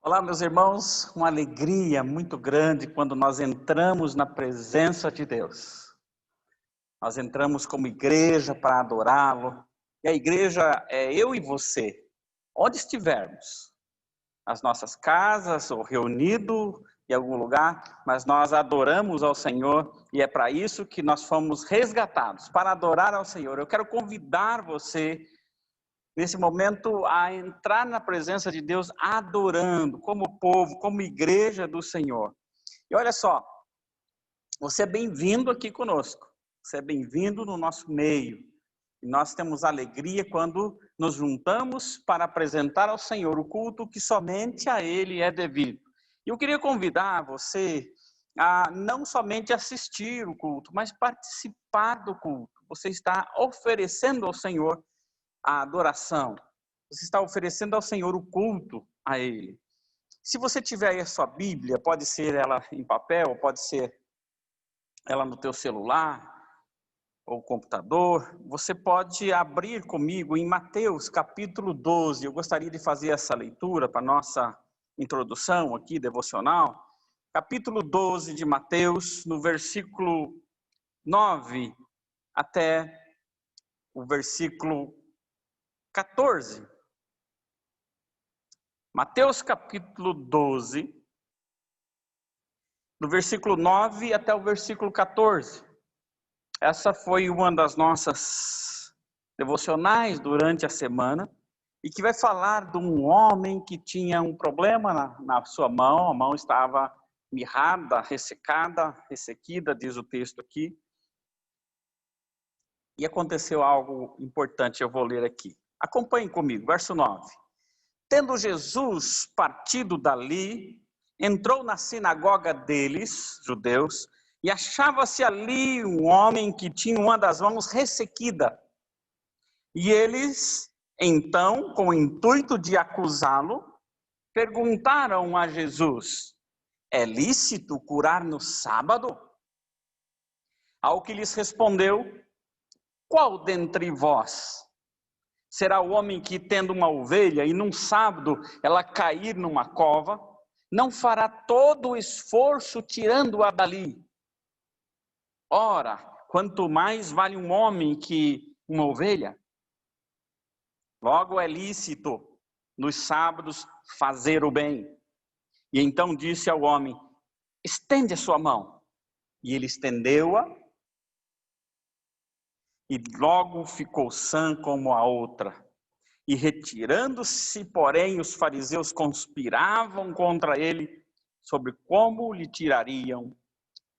Olá, meus irmãos, uma alegria muito grande quando nós entramos na presença de Deus. Nós entramos como igreja para adorá-lo, e a igreja é eu e você, onde estivermos, nas nossas casas ou reunido em algum lugar, mas nós adoramos ao Senhor e é para isso que nós fomos resgatados, para adorar ao Senhor. Eu quero convidar você nesse momento a entrar na presença de Deus adorando, como povo, como igreja do Senhor. E olha só, você é bem-vindo aqui conosco, você é bem-vindo no nosso meio. E nós temos alegria quando nos juntamos para apresentar ao Senhor o culto que somente a Ele é devido. E eu queria convidar você a não somente assistir o culto, mas participar do culto. Você está oferecendo ao Senhor a adoração. Você está oferecendo ao Senhor o culto a Ele. Se você tiver aí a sua Bíblia, pode ser ela em papel, pode ser ela no teu celular ou computador, você pode abrir comigo em Mateus capítulo 12. Eu gostaria de fazer essa leitura para a nossa introdução aqui, devocional. Capítulo 12 de Mateus, no versículo 9 até o versículo 14. Mateus capítulo 12, do versículo 9 até o versículo 14. Essa foi uma das nossas devocionais durante a semana e que vai falar de um homem que tinha um problema na sua mão. A mão estava mirrada, ressecada, ressequida, diz o texto aqui. E aconteceu algo importante, eu vou ler aqui. Acompanhem comigo, verso 9. Tendo Jesus partido dali, entrou na sinagoga deles, judeus, e achava-se ali um homem que tinha uma das mãos ressequida. E eles, então, com o intuito de acusá-lo, perguntaram a Jesus: é lícito curar no sábado? Ao que lhes respondeu: qual dentre vós será o homem que, tendo uma ovelha e num sábado ela cair numa cova, não fará todo o esforço tirando-a dali? Ora, quanto mais vale um homem que uma ovelha? Logo é lícito nos sábados fazer o bem. E então disse ao homem: estende a sua mão. E ele estendeu-a, e logo ficou sã como a outra. E retirando-se, porém, os fariseus conspiravam contra ele sobre como lhe tirariam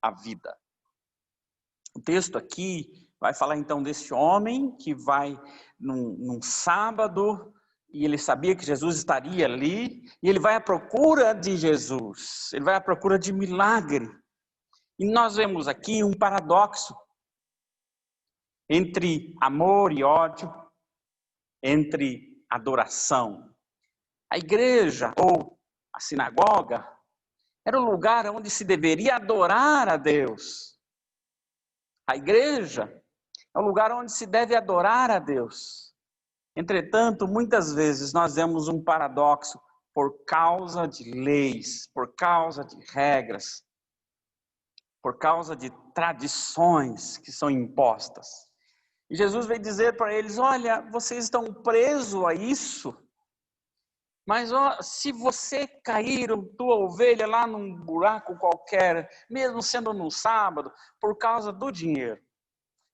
a vida. O texto aqui vai falar então desse homem que vai num sábado, e ele sabia que Jesus estaria ali, e ele vai à procura de Jesus, ele vai à procura de milagre. E nós vemos aqui um paradoxo entre amor e ódio, entre adoração. A igreja ou a sinagoga era o lugar onde se deveria adorar a Deus. A igreja é o lugar onde se deve adorar a Deus. Entretanto, muitas vezes nós vemos um paradoxo por causa de leis, por causa de regras, por causa de tradições que são impostas. E Jesus veio dizer para eles: olha, vocês estão presos a isso, mas se você cair tua ovelha lá num buraco qualquer, mesmo sendo no sábado, por causa do dinheiro,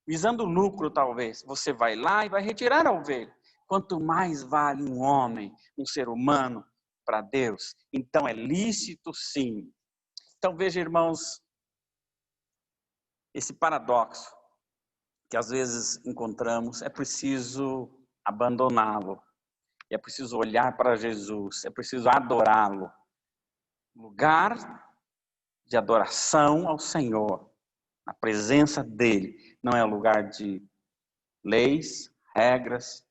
visando lucro talvez, você vai lá e vai retirar a ovelha. Quanto mais vale um homem, um ser humano para Deus, então é lícito sim. Então veja, irmãos, esse paradoxo que às vezes encontramos, é preciso abandoná-lo. É preciso olhar para Jesus, é preciso adorá-lo. Lugar de adoração ao Senhor, na presença dele, não é lugar de leis, regras,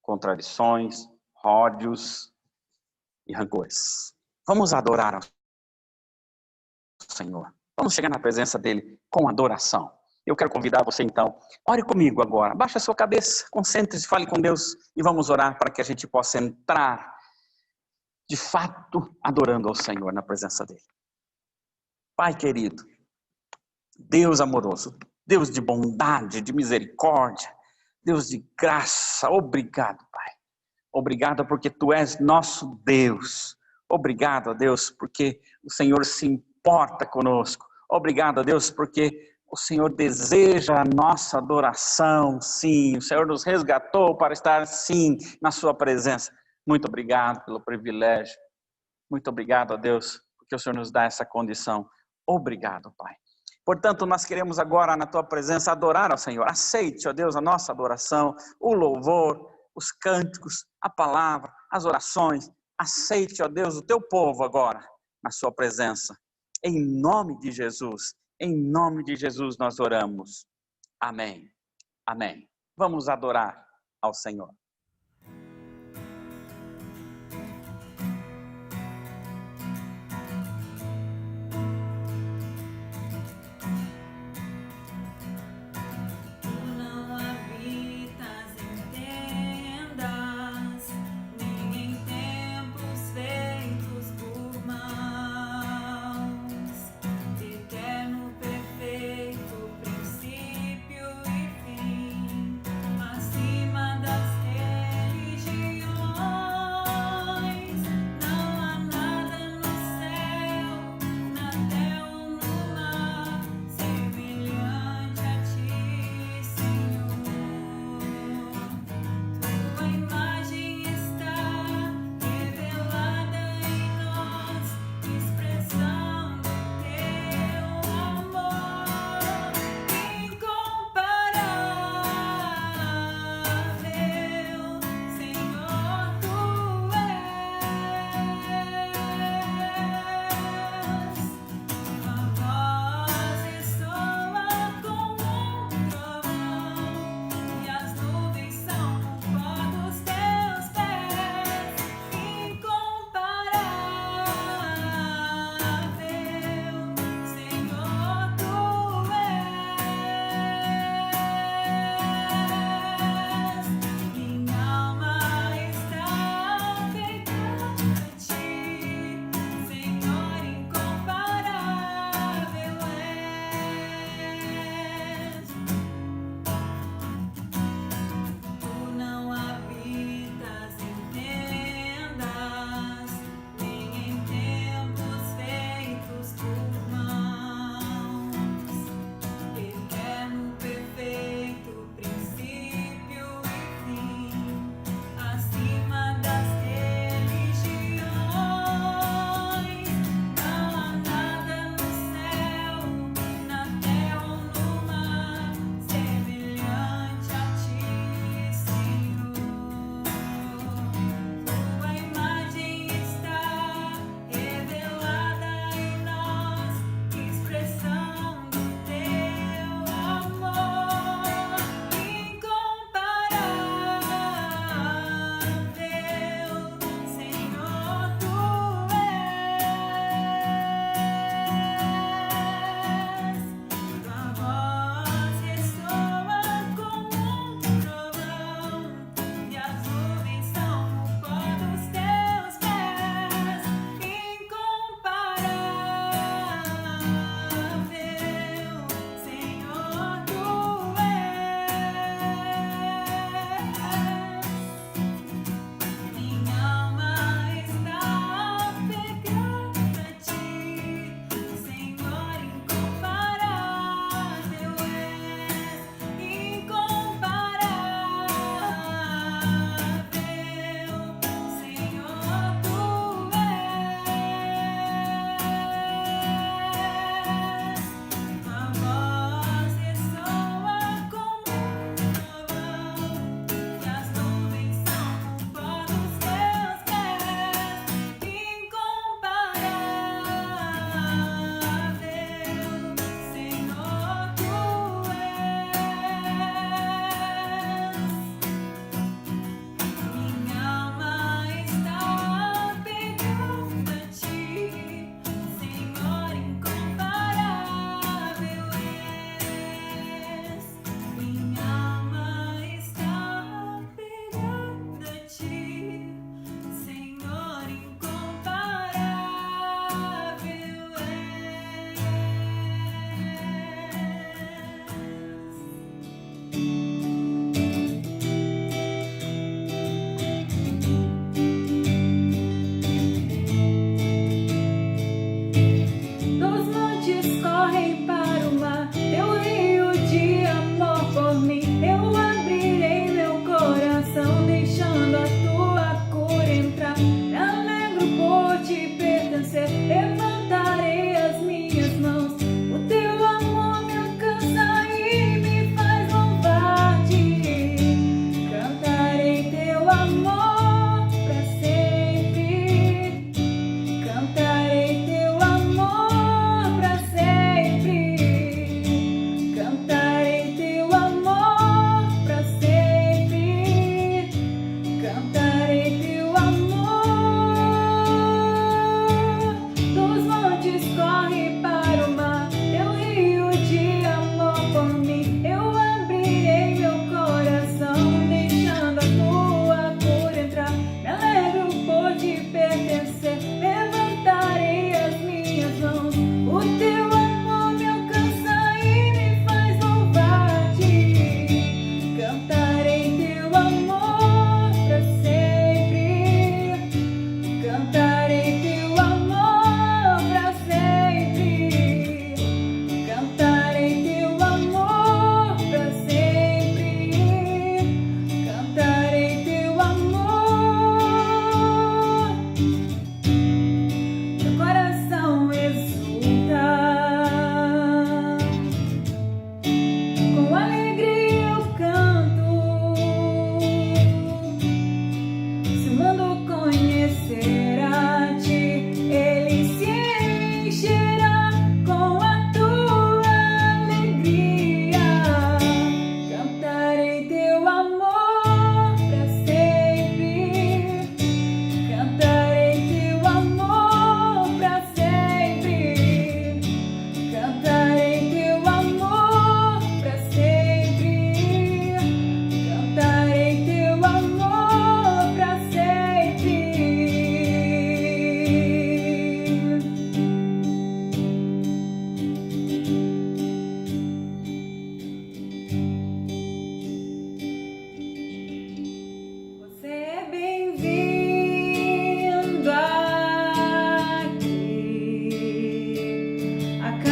contradições, ódios e rancores. Vamos adorar ao Senhor. Vamos chegar na presença dele com adoração. Eu quero convidar você então, ore comigo agora, baixe a sua cabeça, concentre-se, fale com Deus e vamos orar para que a gente possa entrar de fato adorando ao Senhor na presença dele. Pai querido, Deus amoroso, Deus de bondade, de misericórdia, Deus de graça, obrigado, Pai. Obrigado porque Tu és nosso Deus. Obrigado, Deus, porque o Senhor se importa conosco. Obrigado, Deus, porque o Senhor deseja a nossa adoração, sim. O Senhor nos resgatou para estar, sim, na Sua presença. Muito obrigado pelo privilégio. Muito obrigado, Deus, porque o Senhor nos dá essa condição. Obrigado, Pai. Portanto, nós queremos agora, na Tua presença, adorar ao Senhor. Aceite, ó Deus, a nossa adoração, o louvor, os cânticos, a palavra, as orações. Aceite, ó Deus, o Teu povo agora, na Sua presença. Em nome de Jesus nós oramos. Amém. Amém. Vamos adorar ao Senhor. Acima das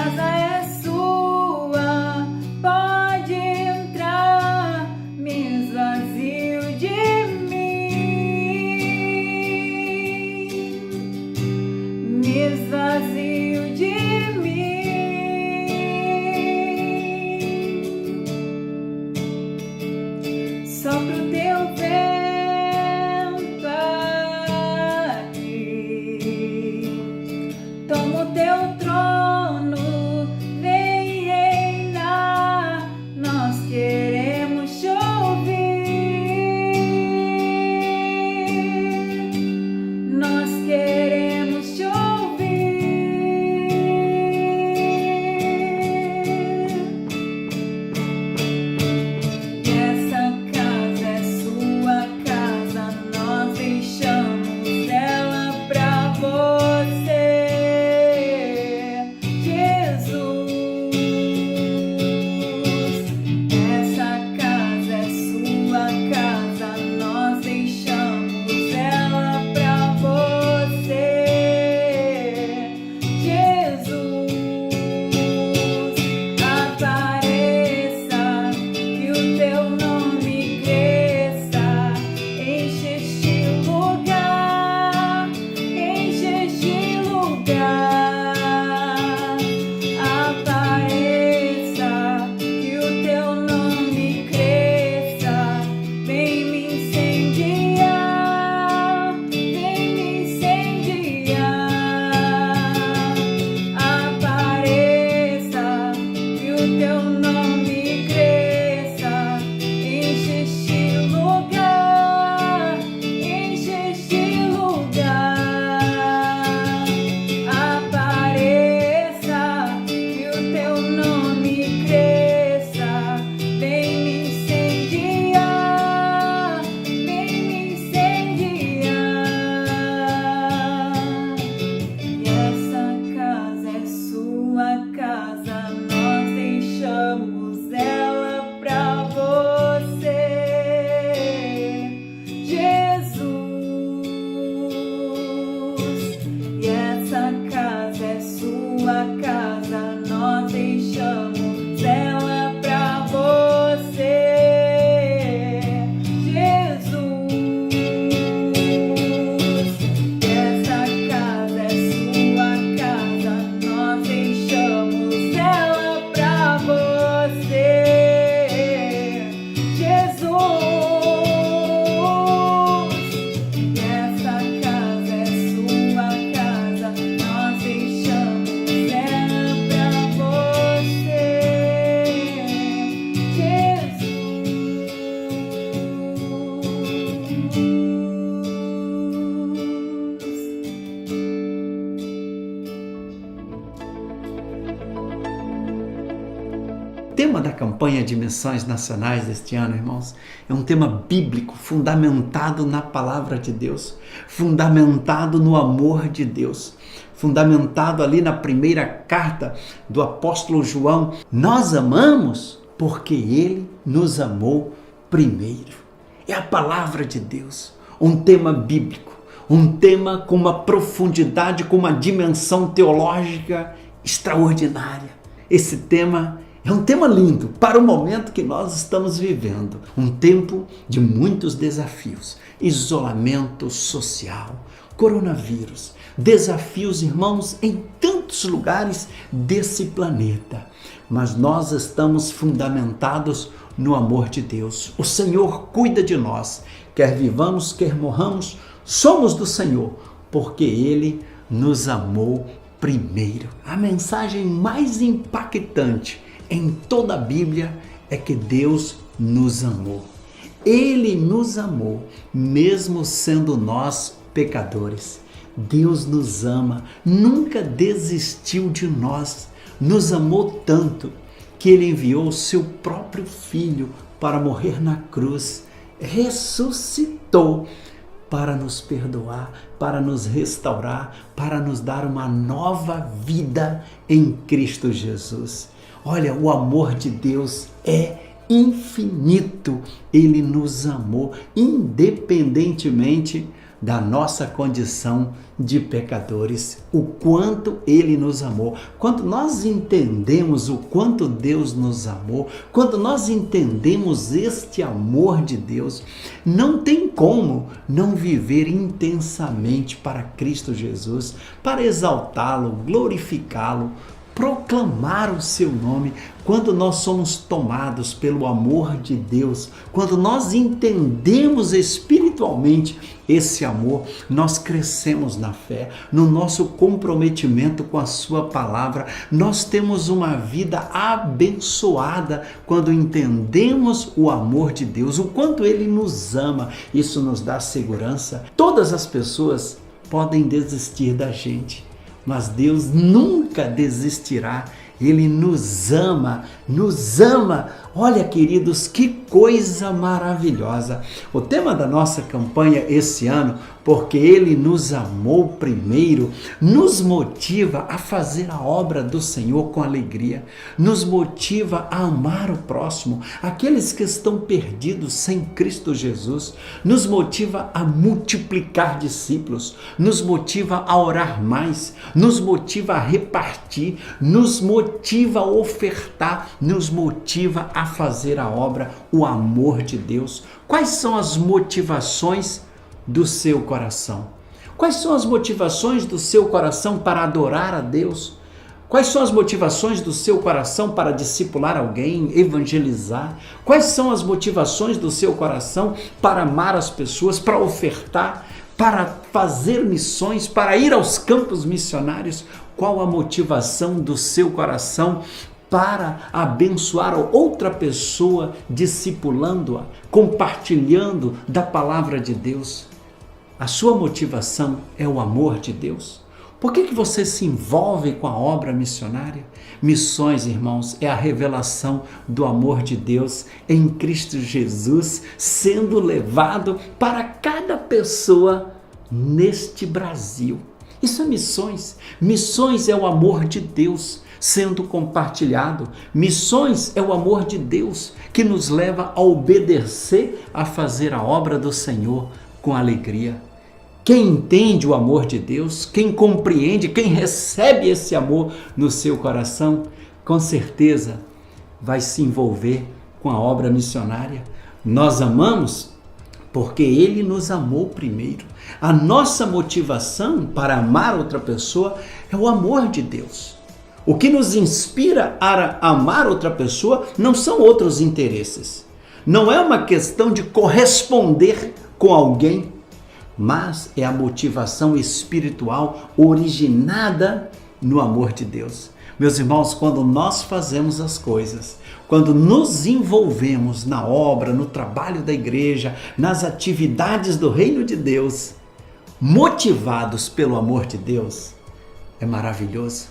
casa é sua, pode entrar, me esvazio de mim, me esvazio de mim. Sopra o teu vento aqui, toma o teu trono, vem reinar. Nós queremos te ouvir, nós queremos te ouvir. E essa casa é sua casa, nós deixamos ela pra você, Jesus. Essa casa é sua casa, nós deixamos ela pra você, Jesus. Apareça, que o teu nome cresça, enche este lugar, enche este lugar. Apareça, que o teu nome cresça, vem me incendiar, vem me incendiar. Apareça, que o teu nome cresça, enche este lugar, enche este lugar. Apareça, que o teu nome cresça, vem me incendiar, vem me incendiar. E essa casa é sua casa, nós deixamos ela pra você, Jesus. E essa casa é sua casa, nós deixamos ela pra você, Jesus. E essa casa é sua casa, nós deixamos ela pra você, Jesus. E essa casa é sua casa, nós deixamos ela pra você, O tema da campanha de missões nacionais deste ano, irmãos, é um tema bíblico, fundamentado na palavra de Deus, fundamentado no amor de Deus, fundamentado ali na primeira carta do apóstolo João. Nós amamos porque ele nos amou primeiro. É a palavra de Deus, um tema bíblico, um tema com uma profundidade, com uma dimensão teológica extraordinária. Esse tema é um tema lindo para o momento que nós estamos vivendo. Um tempo de muitos desafios. Isolamento social, coronavírus, desafios, irmãos, em tantos lugares desse planeta. Mas nós estamos fundamentados no amor de Deus. O Senhor cuida de nós. Quer vivamos, quer morramos, somos do Senhor, porque Ele nos amou primeiro. A mensagem mais impactante em toda a Bíblia é que Deus nos amou. Ele nos amou, mesmo sendo nós pecadores. Deus nos ama, nunca desistiu de nós. Nos amou tanto que Ele enviou o seu próprio Filho para morrer na cruz. Ressuscitou para nos perdoar, para nos restaurar, para nos dar uma nova vida em Cristo Jesus. Olha, o amor de Deus é infinito. Ele nos amou independentemente da nossa condição de pecadores, o quanto Ele nos amou. Quando nós entendemos o quanto Deus nos amou, quando nós entendemos este amor de Deus, não tem como não viver intensamente para Cristo Jesus, para exaltá-lo, glorificá-lo, proclamar o seu nome. Quando nós somos tomados pelo amor de Deus, quando nós entendemos espiritualmente esse amor, nós crescemos na fé, no nosso comprometimento com a sua palavra. Nós temos uma vida abençoada quando entendemos o amor de Deus, o quanto Ele nos ama. Isso nos dá segurança. Todas as pessoas podem desistir da gente, mas Deus nunca desistirá. Ele nos ama, nos ama. Olha, queridos, que coisa maravilhosa. O tema da nossa campanha esse ano, porque Ele nos amou primeiro, nos motiva a fazer a obra do Senhor com alegria, nos motiva a amar o próximo, aqueles que estão perdidos sem Cristo Jesus, nos motiva a multiplicar discípulos, nos motiva a orar mais, nos motiva a repartir, nos motiva a ofertar, nos motiva a fazer a obra, o amor de Deus. Quais são as motivações do seu coração? Quais são as motivações do seu coração para adorar a Deus? Quais são as motivações do seu coração para discipular alguém, evangelizar? Quais são as motivações do seu coração para amar as pessoas, para ofertar, para fazer missões, para ir aos campos missionários? Qual a motivação do seu coração para abençoar outra pessoa, discipulando-a, compartilhando da palavra de Deus? A sua motivação é o amor de Deus? Por que você se envolve com a obra missionária? Missões, irmãos, é a revelação do amor de Deus em Cristo Jesus, sendo levado para cada pessoa neste Brasil. Isso é missões. Missões é o amor de Deus sendo compartilhado. Missões é o amor de Deus que nos leva a obedecer, a fazer a obra do Senhor com alegria. Quem entende o amor de Deus, quem compreende, quem recebe esse amor no seu coração, com certeza vai se envolver com a obra missionária. Nós amamos porque Ele nos amou primeiro. A nossa motivação para amar outra pessoa é o amor de Deus. O que nos inspira a amar outra pessoa não são outros interesses. Não é uma questão de corresponder com alguém, mas é a motivação espiritual originada no amor de Deus. Meus irmãos, quando nós fazemos as coisas, quando nos envolvemos na obra, no trabalho da igreja, nas atividades do reino de Deus, motivados pelo amor de Deus, é maravilhoso.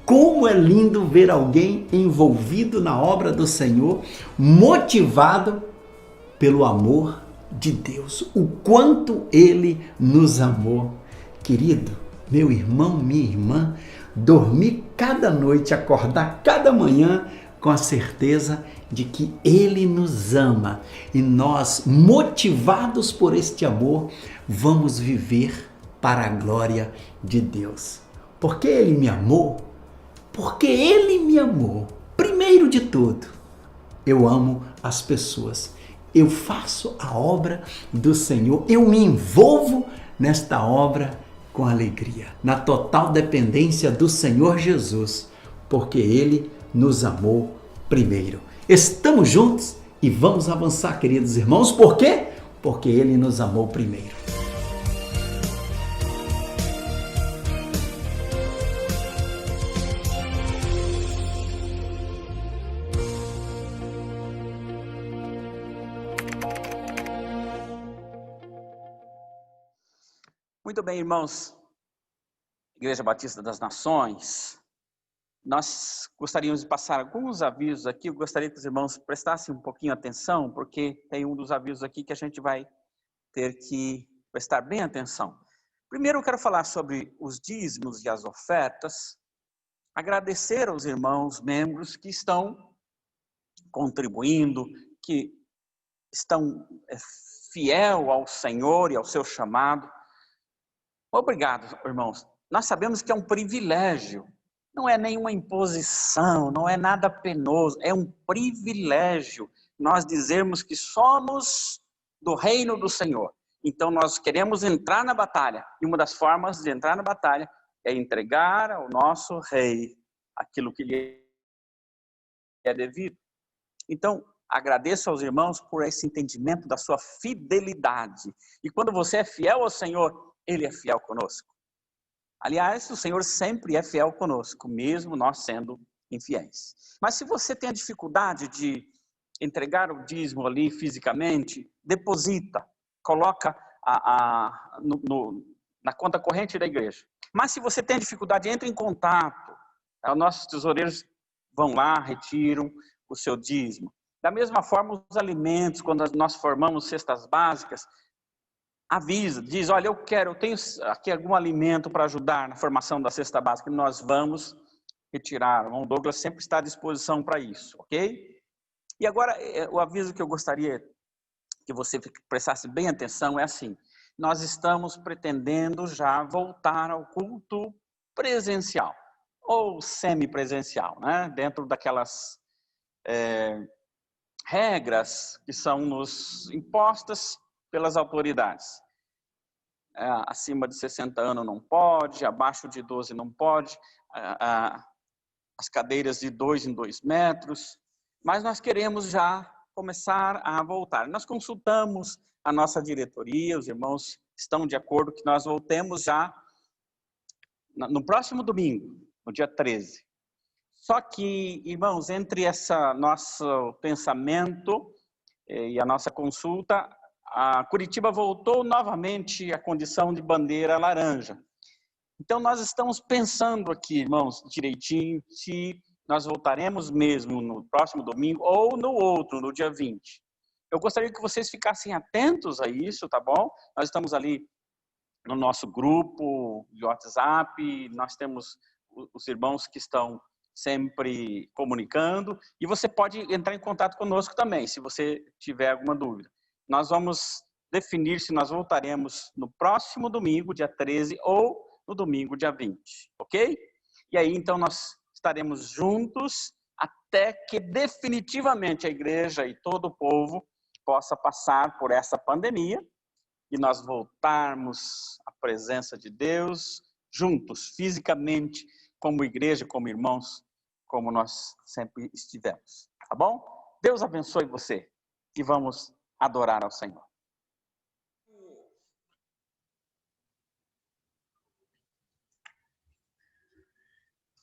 Como é lindo ver alguém envolvido na obra do Senhor, motivado pelo amor de Deus, o quanto Ele nos amou. Querido, meu irmão, minha irmã, dormir cada noite, acordar cada manhã com a certeza de que Ele nos ama e nós, motivados por este amor, vamos viver para a glória de Deus. Porque Ele me amou? Porque Ele me amou. Primeiro de tudo, eu amo as pessoas. Eu faço a obra do Senhor, eu me envolvo nesta obra com alegria, na total dependência do Senhor Jesus, porque Ele nos amou primeiro. Estamos juntos e vamos avançar, queridos irmãos. Por quê? Porque Ele nos amou primeiro. Muito bem, irmãos. Igreja Batista das Nações, nós gostaríamos de passar alguns avisos aqui. Eu gostaria que os irmãos prestassem um pouquinho atenção, porque tem um dos avisos aqui que a gente vai ter que prestar bem atenção. Primeiro, eu quero falar sobre os dízimos e as ofertas. Agradecer aos irmãos membros que estão contribuindo, que estão fiel ao Senhor e ao seu chamado. Obrigado, irmãos. Nós sabemos que é um privilégio, não é nenhuma imposição, não é nada penoso, é um privilégio nós dizermos que somos do reino do Senhor. Então nós queremos entrar na batalha, e uma das formas de entrar na batalha é entregar ao nosso rei aquilo que lhe é devido. Então, agradeço aos irmãos por esse entendimento da sua fidelidade. E quando você é fiel ao Senhor, Ele é fiel conosco. Aliás, o Senhor sempre é fiel conosco, mesmo nós sendo infiéis. Mas se você tem a dificuldade de entregar o dízimo ali fisicamente, deposita, coloca na conta corrente da igreja. Mas se você tem dificuldade, entre em contato. Os nossos tesoureiros vão lá, retiram o seu dízimo. Da mesma forma, os alimentos, quando nós formamos cestas básicas, avisa, diz, olha, eu tenho aqui algum alimento para ajudar na formação da cesta básica, nós vamos retirar. O irmão Douglas sempre está à disposição para isso, ok? E agora, o aviso que eu gostaria que você prestasse bem atenção é assim, nós estamos pretendendo já voltar ao culto presencial, ou semipresencial, né? Dentro daquelas regras que são nos impostas pelas autoridades. Acima de 60 anos não pode, abaixo de 12 não pode, as cadeiras de 2 em 2 metros, mas nós queremos já começar a voltar. Nós consultamos a nossa diretoria, os irmãos estão de acordo que nós voltemos já no próximo domingo, no dia 13. Só que, irmãos, entre esse nosso pensamento e a nossa consulta, a Curitiba voltou novamente à condição de bandeira laranja. Então, nós estamos pensando aqui, irmãos, direitinho, se nós voltaremos mesmo no próximo domingo ou no outro, no dia 20. Eu gostaria que vocês ficassem atentos a isso, tá bom? Nós estamos ali no nosso grupo de WhatsApp, nós temos os irmãos que estão sempre comunicando, e você pode entrar em contato conosco também, se você tiver alguma dúvida. Nós vamos definir se nós voltaremos no próximo domingo, dia 13, ou no domingo, dia 20, ok? E aí, então, nós estaremos juntos até que definitivamente a igreja e todo o povo possa passar por essa pandemia e nós voltarmos à presença de Deus juntos, fisicamente, como igreja, como irmãos, como nós sempre estivemos, tá bom? Deus abençoe você e vamos adorar ao Senhor.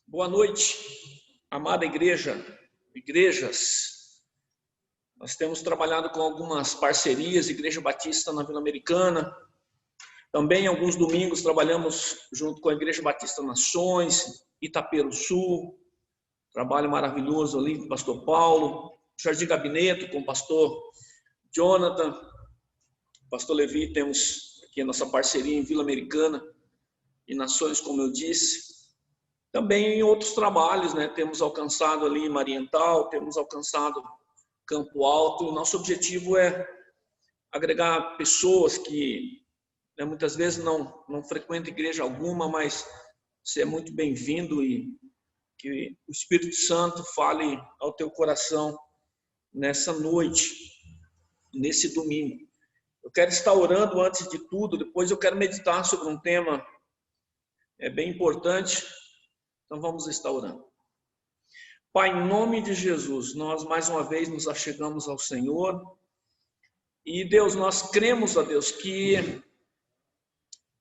Boa noite, amada igrejas. Nós temos trabalhado com algumas parcerias, Igreja Batista na Vila Americana. Também, alguns domingos, trabalhamos junto com a Igreja Batista Nações, Itaperu Sul. Trabalho maravilhoso ali com o pastor Paulo. Jardim Gabinete com o pastor Jonathan. Pastor Levi, temos aqui a nossa parceria em Vila Americana e Nações, como eu disse. Também em outros trabalhos, né? Temos alcançado ali em Mariental, temos alcançado Campo Alto. Nosso objetivo é agregar pessoas que muitas vezes não frequentam igreja alguma, mas você é muito bem-vindo e que o Espírito Santo fale ao teu coração nessa noite, nesse domingo. Eu quero estar orando antes de tudo, depois eu quero meditar sobre um tema bem importante. Então vamos estar orando. Pai, em nome de Jesus, nós mais uma vez nos achegamos ao Senhor. E Deus, nós cremos, ó Deus, que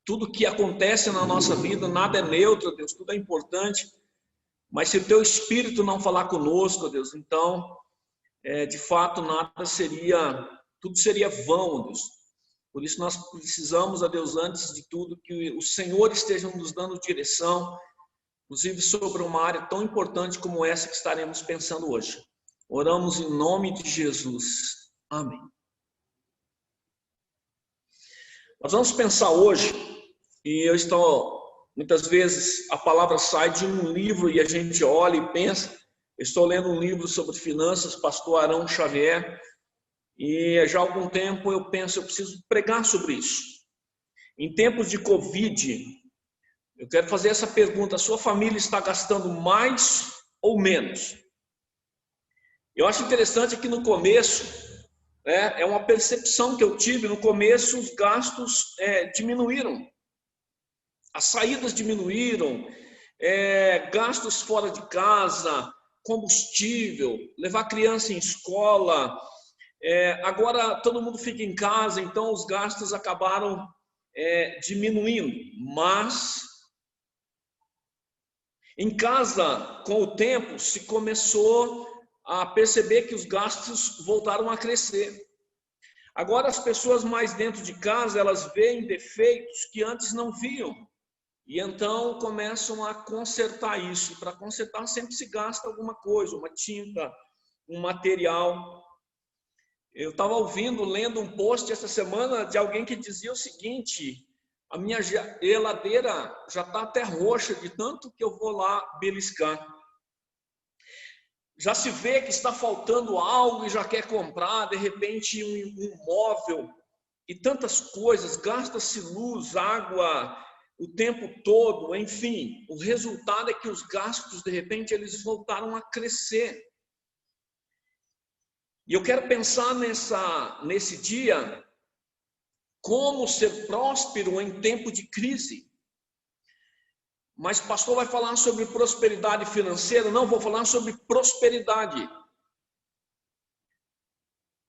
tudo que acontece na nossa vida, nada é neutro, Deus, tudo é importante. Mas se o teu Espírito não falar conosco, ó Deus, então, de fato, tudo seria vão, ó Deus. Por isso nós precisamos, ó Deus, antes de tudo, que o Senhor esteja nos dando direção, inclusive sobre uma área tão importante como essa que estaremos pensando hoje. Oramos em nome de Jesus. Amém. Nós vamos pensar hoje, e muitas vezes a palavra sai de um livro e a gente olha e pensa. Eu estou lendo um livro sobre finanças, pastor Arão Xavier, e já há algum tempo eu penso, eu preciso pregar sobre isso. Em tempos de Covid, eu quero fazer essa pergunta: a sua família está gastando mais ou menos? Eu acho interessante que no começo, é uma percepção que eu tive, no começo os gastos diminuíram, as saídas diminuíram, gastos fora de casa, combustível, levar criança em escola, agora todo mundo fica em casa, então os gastos acabaram diminuindo, mas em casa, com o tempo, se começou a perceber que os gastos voltaram a crescer. Agora as pessoas mais dentro de casa, elas veem defeitos que antes não viam. E então começam a consertar isso. Para consertar sempre se gasta alguma coisa, uma tinta, um material. Eu estava lendo um post essa semana de alguém que dizia o seguinte: a minha geladeira já está até roxa de tanto que eu vou lá beliscar. Já se vê que está faltando algo e já quer comprar, de repente, um móvel e tantas coisas, gasta-se luz, água o tempo todo, enfim. O resultado é que os gastos, de repente, eles voltaram a crescer. E eu quero pensar nesse dia, como ser próspero em tempo de crise. Mas o pastor vai falar sobre prosperidade financeira, não, vou falar sobre prosperidade.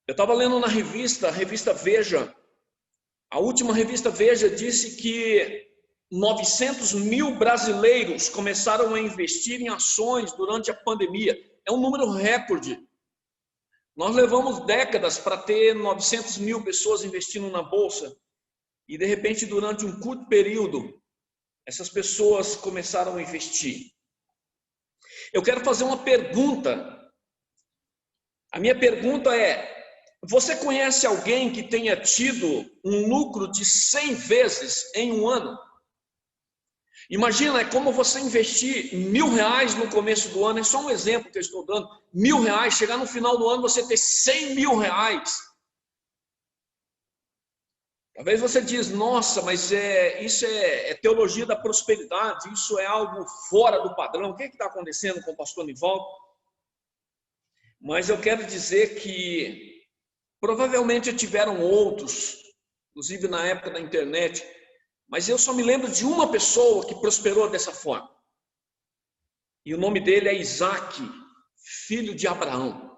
Eu estava lendo na revista Veja, a última revista Veja disse que 900 mil brasileiros começaram a investir em ações durante a pandemia. É um número recorde. Nós levamos décadas para ter 900 mil pessoas investindo na bolsa e de repente durante um curto período essas pessoas começaram a investir. Eu quero fazer uma pergunta. A minha pergunta é: você conhece alguém que tenha tido um lucro de 100 vezes em um ano? Imagina, é como você investir R$1.000 no começo do ano, é só um exemplo que eu estou dando, R$1.000, chegar no final do ano você ter R$100 mil. Talvez você diz, nossa, mas isso é teologia da prosperidade, isso é algo fora do padrão. O que está acontecendo com o pastor Nivaldo? Mas eu quero dizer que provavelmente tiveram outros, inclusive na época da internet, mas eu só me lembro de uma pessoa que prosperou dessa forma. E o nome dele é Isaac, filho de Abraão.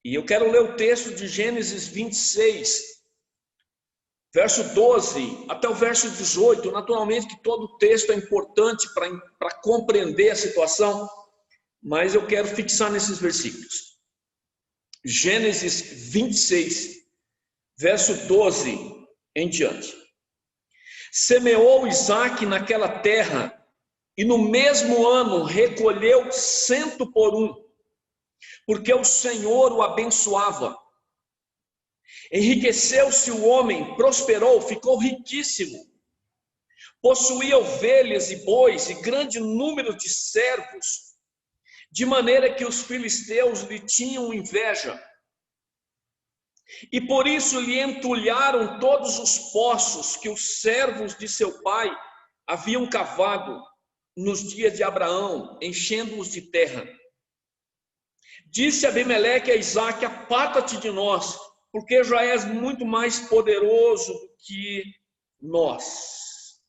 E eu quero ler o texto de Gênesis 26, verso 12 até o verso 18. Naturalmente que todo o texto é importante para compreender a situação, mas eu quero fixar nesses versículos. Gênesis 26, verso 12 em diante. Semeou Isaac naquela terra, e no mesmo ano recolheu 100 por 1. Porque o Senhor o abençoava. Enriqueceu-se o homem, prosperou, ficou riquíssimo. Possuía ovelhas e bois e grande número de servos, de maneira que os filisteus lhe tinham inveja. E por isso lhe entulharam todos os poços que os servos de seu pai haviam cavado nos dias de Abraão, enchendo-os de terra. Disse Abimeleque a Isaac: aparta-te de nós, porque já és muito mais poderoso do que nós.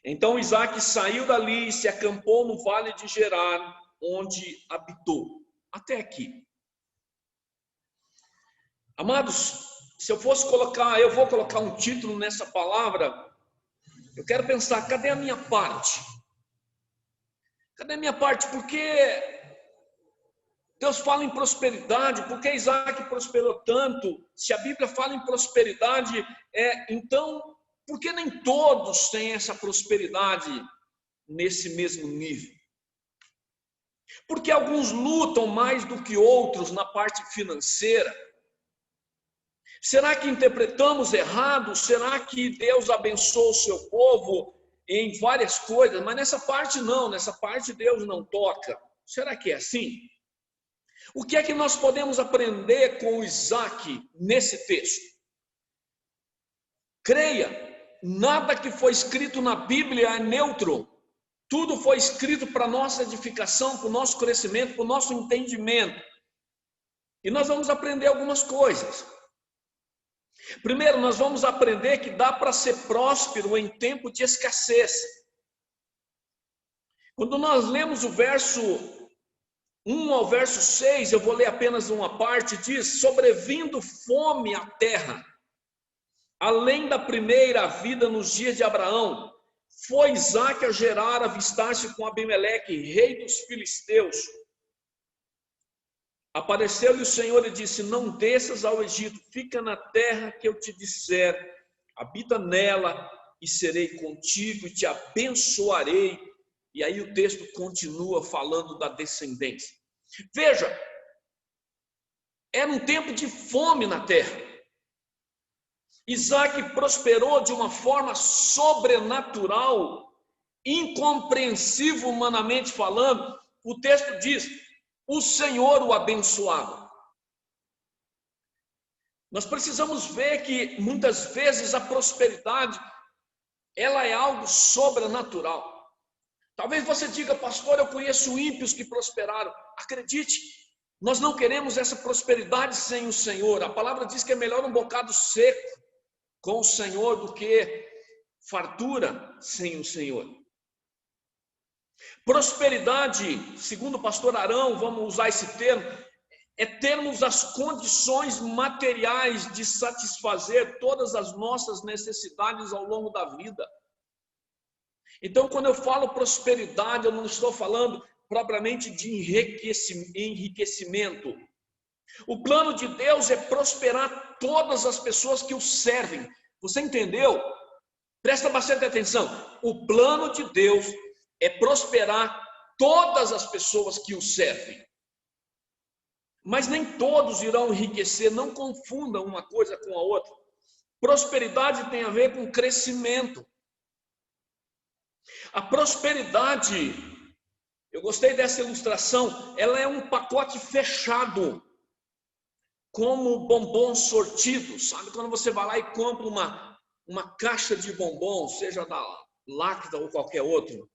Então Isaac saiu dali e se acampou no vale de Gerar, onde habitou. Até aqui. Amados, se eu fosse colocar, eu vou colocar um título nessa palavra, eu quero pensar, cadê a minha parte? Cadê a minha parte? Porque Deus fala em prosperidade, por que Isaac prosperou tanto? Se a Bíblia fala em prosperidade, então, por que nem todos têm essa prosperidade nesse mesmo nível? Porque alguns lutam mais do que outros na parte financeira. Será que interpretamos errado? Será que Deus abençoa o seu povo em várias coisas? Mas nessa parte não, nessa parte Deus não toca. Será que é assim? O que é que nós podemos aprender com Isaac nesse texto? Creia, nada que foi escrito na Bíblia é neutro. Tudo foi escrito para nossa edificação, para o nosso crescimento, para o nosso entendimento. E nós vamos aprender algumas coisas. Primeiro, nós vamos aprender que dá para ser próspero em tempo de escassez. Quando nós lemos o verso 1 ao verso 6, eu vou ler apenas uma parte, diz: sobrevindo fome à terra, além da primeira vida nos dias de Abraão, foi Isaque a Gerar avistar-se com Abimeleque, rei dos filisteus. Apareceu-lhe o Senhor e disse: não desças ao Egito, fica na terra que eu te disser, habita nela e serei contigo e te abençoarei. E aí o texto continua falando da descendência. Veja, era um tempo de fome na terra. Isaque prosperou de uma forma sobrenatural, incompreensível humanamente falando. O texto diz: o Senhor o abençoava. Nós precisamos ver que muitas vezes a prosperidade, ela é algo sobrenatural. Talvez você diga: pastor, eu conheço ímpios que prosperaram. Acredite, nós não queremos essa prosperidade sem o Senhor. A palavra diz que é melhor um bocado seco com o Senhor do que fartura sem o Senhor. Prosperidade, segundo o pastor Arão, vamos usar esse termo, é termos as condições materiais de satisfazer todas as nossas necessidades ao longo da vida. Então, quando eu falo prosperidade, eu não estou falando propriamente de enriquecimento. O plano de Deus é prosperar todas as pessoas que o servem. Você entendeu? Presta bastante atenção. O plano de Deus é prosperar todas as pessoas que o servem. Mas nem todos irão enriquecer. Não confundam uma coisa com a outra. Prosperidade tem a ver com crescimento. A prosperidade, eu gostei dessa ilustração, ela é um pacote fechado, como bombons sortidos, sabe? Quando você vai lá e compra uma caixa de bombons, seja da Lacta ou qualquer outro,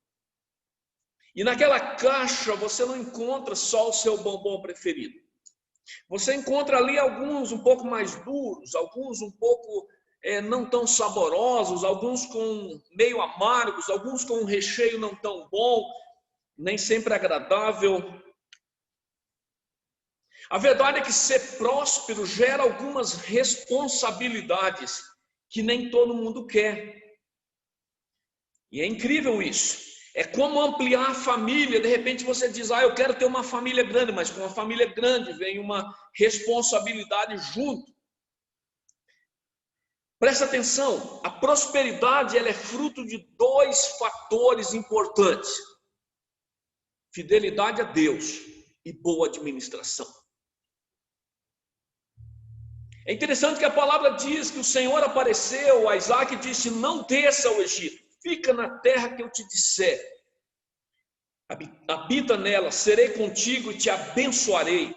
e naquela caixa você não encontra só o seu bombom preferido. Você encontra ali alguns um pouco mais duros, alguns um pouco não tão saborosos, alguns com meio amargos, alguns com um recheio não tão bom, nem sempre agradável. A verdade é que ser próspero gera algumas responsabilidades que nem todo mundo quer. E é incrível isso. É como ampliar a família. De repente você diz: eu quero ter uma família grande, mas com uma família grande vem uma responsabilidade junto. Presta atenção, a prosperidade ela é fruto de dois fatores importantes: fidelidade a Deus e boa administração. É interessante que a palavra diz que o Senhor apareceu a Isaque e disse: não desça ao Egito, fica na terra que eu te disser, habita nela, serei contigo e te abençoarei.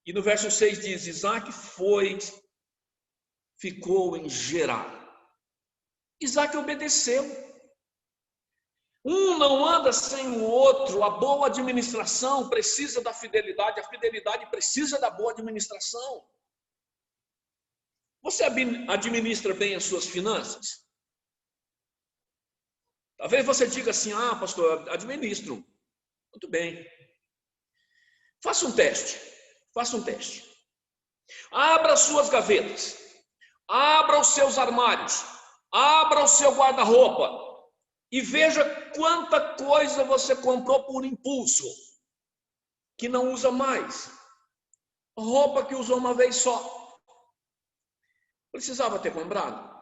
E no verso 6 diz: Isaque ficou em Gerar. Isaque obedeceu. Um não anda sem o outro. A boa administração precisa da fidelidade, a fidelidade precisa da boa administração. Você administra bem as suas finanças? Talvez você diga assim: pastor, administro. Muito bem. Faça um teste. Abra as suas gavetas. Abra os seus armários. Abra o seu guarda-roupa. E veja quanta coisa você comprou por impulso, que não usa mais. Roupa que usou uma vez só. Precisava ter comprado.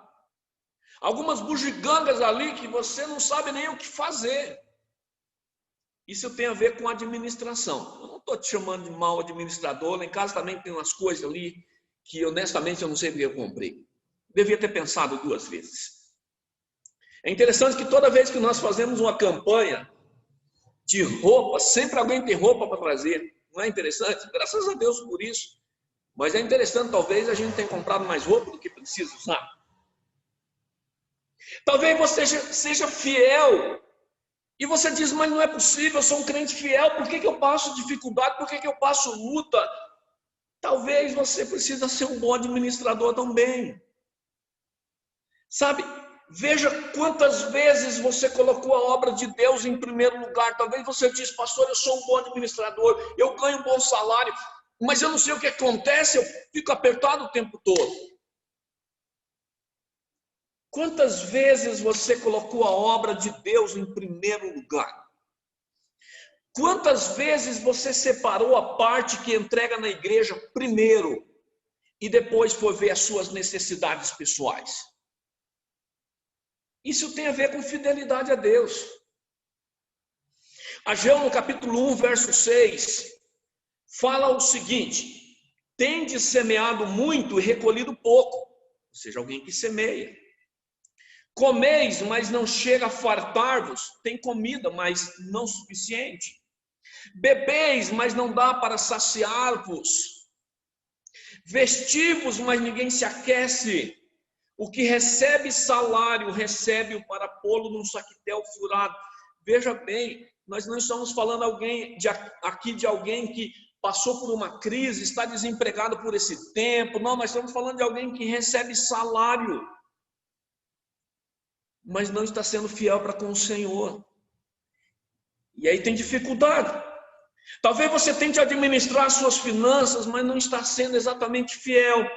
Algumas bugigangas ali que você não sabe nem o que fazer. Isso tem a ver com administração. Eu não estou te chamando de mau administrador. Lá em casa também tem umas coisas ali que honestamente eu não sei porque eu comprei. Devia ter pensado 2 vezes. É interessante que toda vez que nós fazemos uma campanha de roupa, sempre alguém tem roupa para trazer. Não é interessante? Graças a Deus por isso. Mas é interessante, talvez a gente tenha comprado mais roupa do que precisa usar. Talvez você seja fiel. E você diz, mas não é possível, eu sou um crente fiel, por que eu passo dificuldade, por que eu passo luta? Talvez você precisa ser um bom administrador também. Sabe, veja quantas vezes você colocou a obra de Deus em primeiro lugar. Talvez você diz, pastor, eu sou um bom administrador, eu ganho um bom salário, mas eu não sei o que acontece, eu fico apertado o tempo todo. Quantas vezes você colocou a obra de Deus em primeiro lugar? Quantas vezes você separou a parte que entrega na igreja primeiro e depois foi ver as suas necessidades pessoais? Isso tem a ver com fidelidade a Deus. Ageu, no capítulo 1, verso 6, fala o seguinte: tendes semeado muito e recolhido pouco, ou seja, alguém que semeia. Comeis, mas não chega a fartar-vos, tem comida, mas não suficiente. Bebeis, mas não dá para saciar-vos. Vestivos, mas ninguém se aquece. O que recebe salário, recebe-o para pô-lo num saquitel furado. Veja bem, nós não estamos falando aqui de alguém que passou por uma crise, está desempregado por esse tempo. Não, nós estamos falando de alguém que recebe salário, mas não está sendo fiel para com o Senhor. E aí tem dificuldade. Talvez você tente administrar suas finanças, mas não está sendo exatamente fiel.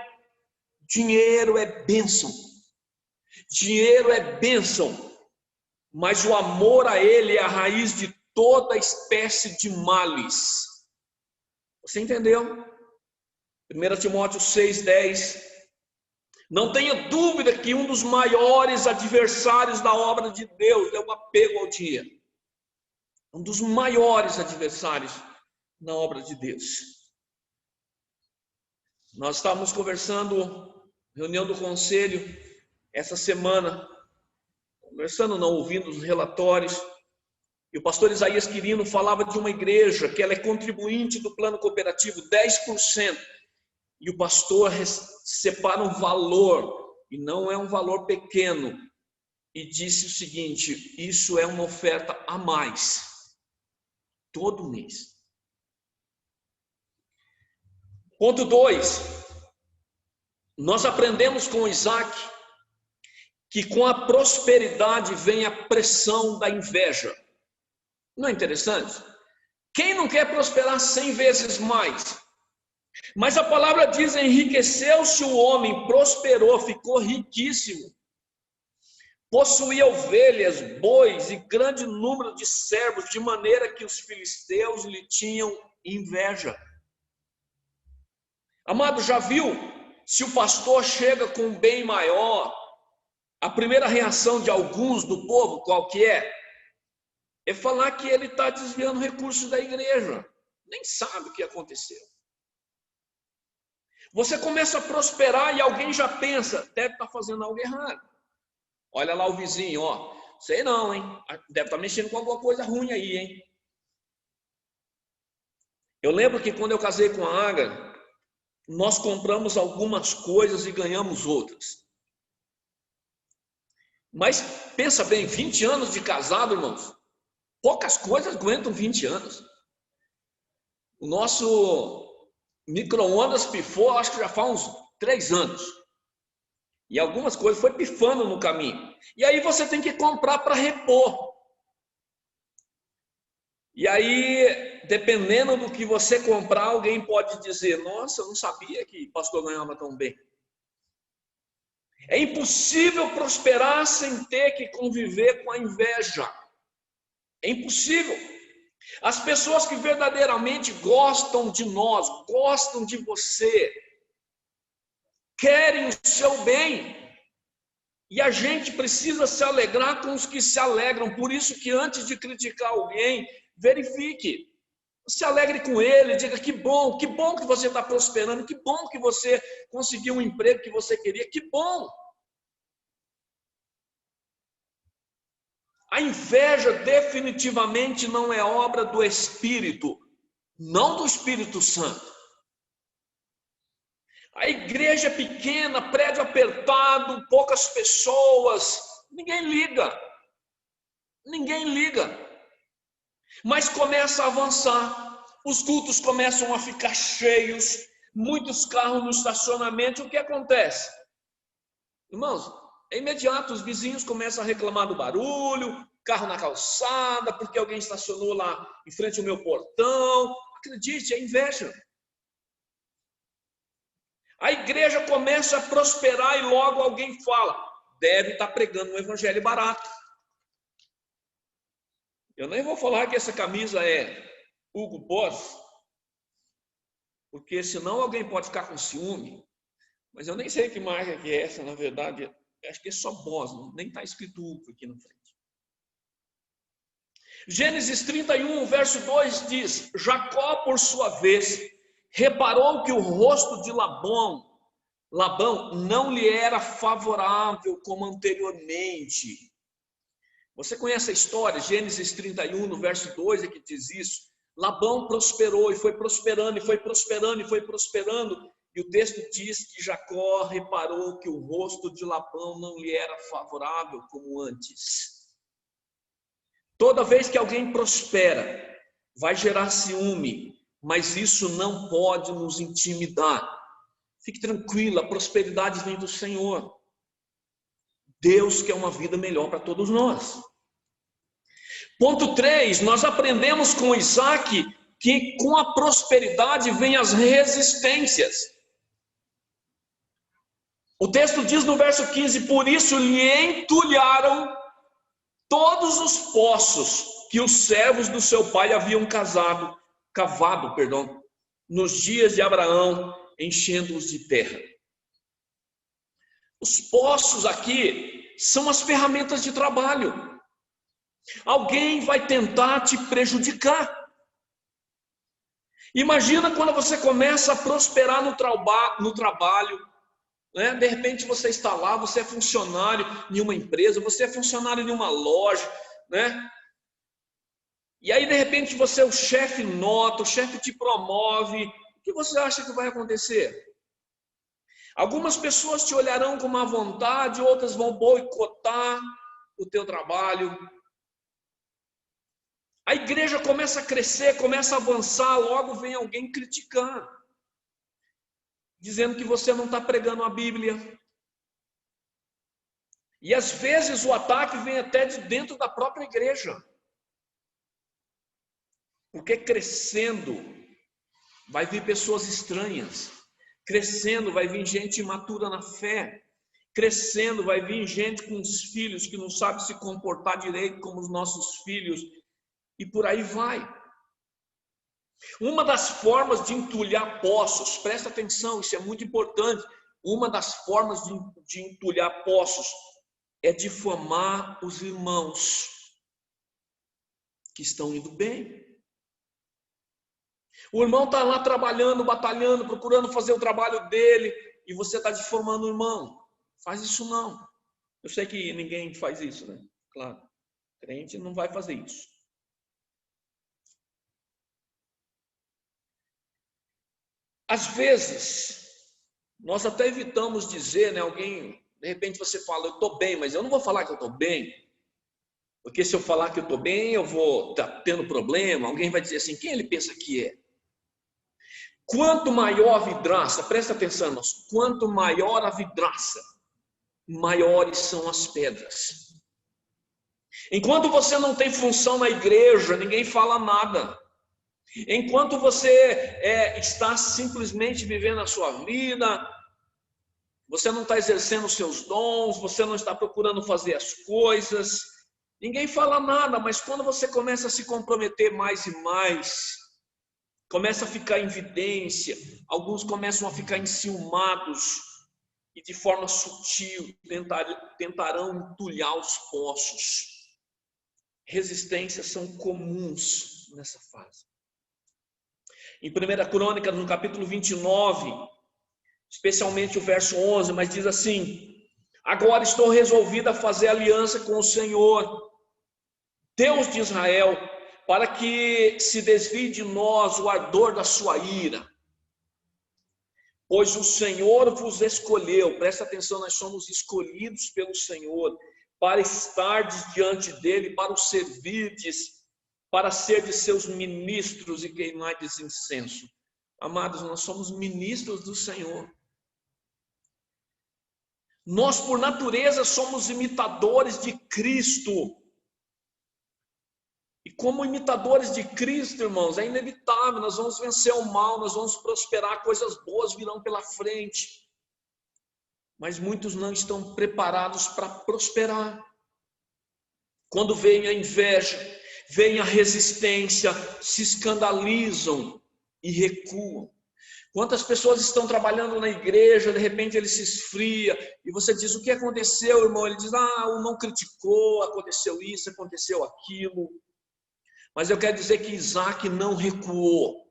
Dinheiro é bênção. Dinheiro é bênção. Mas o amor a ele é a raiz de toda espécie de males. Você entendeu? 1 Timóteo 6,10. Não tenha dúvida que um dos maiores adversários da obra de Deus é o apego ao dinheiro. Um dos maiores adversários na obra de Deus. Nós estávamos conversando, reunião do conselho, essa semana, ouvindo os relatórios, e o pastor Isaías Quirino falava de uma igreja que ela é contribuinte do plano cooperativo, 10%. E o pastor separa um valor, e não é um valor pequeno, e disse o seguinte: isso é uma oferta a mais, todo mês. Ponto 2, nós aprendemos com Isaac que com a prosperidade vem a pressão da inveja. Não é interessante? Quem não quer prosperar 100 vezes mais? Mas a palavra diz: enriqueceu-se o homem, prosperou, ficou riquíssimo. Possuía ovelhas, bois e grande número de servos, de maneira que os filisteus lhe tinham inveja. Amado, já viu? Se o pastor chega com um bem maior, a primeira reação de alguns do povo, qual que é? É falar que ele está desviando recursos da igreja. Nem sabe o que aconteceu. Você começa a prosperar e alguém já pensa, deve estar fazendo algo errado. Olha lá o vizinho, ó. Sei não, hein? Deve estar mexendo com alguma coisa ruim aí, hein? Eu lembro que quando eu casei com a Agra, nós compramos algumas coisas e ganhamos outras. Mas pensa bem, 20 anos de casado, irmãos, poucas coisas aguentam 20 anos. O nosso micro-ondas pifou, acho que já faz uns 3 anos. E algumas coisas foi pifando no caminho. E aí você tem que comprar para repor. E aí, dependendo do que você comprar, alguém pode dizer: nossa, eu não sabia que o pastor ganhava tão bem. É impossível prosperar sem ter que conviver com a inveja. É impossível. As pessoas que verdadeiramente gostam de nós, gostam de você, querem o seu bem. E a gente precisa se alegrar com os que se alegram. Por isso que antes de criticar alguém, verifique. Se alegre com ele, diga: que bom que você está prosperando, que bom que você conseguiu um emprego que você queria, que bom. A inveja definitivamente não é obra do Espírito, não do Espírito Santo. A igreja é pequena, prédio apertado, poucas pessoas, Ninguém liga. Ninguém liga. Mas começa a avançar. Os cultos começam a ficar cheios. Muitos carros no estacionamento. O que acontece? Irmãos, é imediato. Os vizinhos começam a reclamar do barulho. Carro na calçada, porque alguém estacionou lá em frente ao meu portão. Acredite, é inveja. A igreja começa a prosperar e logo alguém fala, deve estar pregando um evangelho barato. Eu nem vou falar que essa camisa é Hugo Boss, porque senão alguém pode ficar com ciúme. Mas eu nem sei que marca que é essa, na verdade. Acho que é só Boss, nem está escrito Hugo aqui na frente. Gênesis 31, verso 2 diz, Jacó, por sua vez, reparou que o rosto de Labão não lhe era favorável como anteriormente. Você conhece a história, Gênesis 31, no verso 2 é que diz isso. Labão prosperou e foi prosperando, e foi prosperando, e foi prosperando. E o texto diz que Jacó reparou que o rosto de Labão não lhe era favorável como antes. Toda vez que alguém prospera, vai gerar ciúme, mas isso não pode nos intimidar. Fique tranquilo, a prosperidade vem do Senhor. Deus quer uma vida melhor para todos nós. Ponto 3, nós aprendemos com Isaac que com a prosperidade vem as resistências. O texto diz no verso 15, por isso lhe entulharam todos os poços que os servos do seu pai haviam cavado, nos dias de Abraão, enchendo-os de terra. Os poços aqui são as ferramentas de trabalho. Alguém vai tentar te prejudicar. Imagina quando você começa a prosperar no trabalho, né? De repente você está lá, você é funcionário em uma empresa, você é funcionário em uma loja, né? E aí de repente você, o chefe nota, o chefe te promove. O que você acha que vai acontecer? Algumas pessoas te olharão com má vontade, outras vão boicotar o teu trabalho. A igreja começa a crescer, começa a avançar, logo vem alguém criticar, dizendo que você não está pregando a Bíblia. E às vezes o ataque vem até de dentro da própria igreja. Porque crescendo, vai vir pessoas estranhas. Crescendo, vai vir gente imatura na fé. Crescendo, vai vir gente com os filhos que não sabe se comportar direito como os nossos filhos. E por aí vai. Uma das formas de entulhar poços, presta atenção, isso é muito importante. Uma das formas de entulhar poços é difamar os irmãos que estão indo bem. O irmão está lá trabalhando, batalhando, procurando fazer o trabalho dele, e você está difamando o irmão. Faz isso não. Eu sei que ninguém faz isso, né? Claro, crente não vai fazer isso. Às vezes, nós até evitamos dizer, né? Alguém, de repente você fala, eu estou bem, mas eu não vou falar que eu estou bem. Porque se eu falar que eu estou bem, eu vou estar tendo problema. Alguém vai dizer assim, quem ele pensa que é? Quanto maior a vidraça, presta atenção, irmãos, quanto maior a vidraça, maiores são as pedras. Enquanto você não tem função na igreja, ninguém fala nada. Enquanto você está simplesmente vivendo a sua vida, você não está exercendo os seus dons, você não está procurando fazer as coisas, ninguém fala nada, mas quando você começa a se comprometer mais e mais, começa a ficar em evidência, alguns começam a ficar enciumados e de forma sutil tentarão entulhar os poços. Resistências são comuns nessa fase. Em 1 Crônicas, no capítulo 29, especialmente o verso 11, mas diz assim, agora estou resolvido a fazer aliança com o Senhor, Deus de Israel, para que se desvie de nós o ardor da sua ira. Pois o Senhor vos escolheu, presta atenção, nós somos escolhidos pelo Senhor, para estardes diante dele, para o servirdes, para ser de seus ministros e queimardes incenso. Amados, nós somos ministros do Senhor. Nós, por natureza, somos imitadores de Cristo. E como imitadores de Cristo, irmãos, é inevitável, nós vamos vencer o mal, nós vamos prosperar, coisas boas virão pela frente. Mas muitos não estão preparados para prosperar. Quando vem a inveja, vem a resistência, se escandalizam e recuam. Quantas pessoas estão trabalhando na igreja, de repente ele se esfria, e você diz, o que aconteceu, irmão? Ele diz, o irmão criticou, aconteceu isso, aconteceu aquilo. Mas eu quero dizer que Isaac não recuou,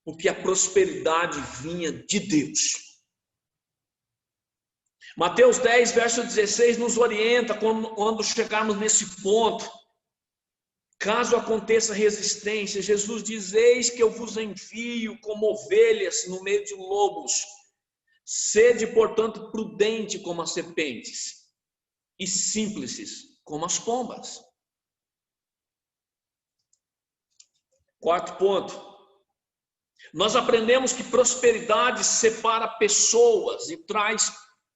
porque a prosperidade vinha de Deus. Mateus 10, verso 16, nos orienta quando chegarmos nesse ponto. Caso aconteça resistência, Jesus diz, eis que eu vos envio como ovelhas no meio de lobos. Sede, portanto, prudente como as serpentes e simples como as pombas. Quarto ponto. Nós aprendemos que prosperidade separa pessoas e traz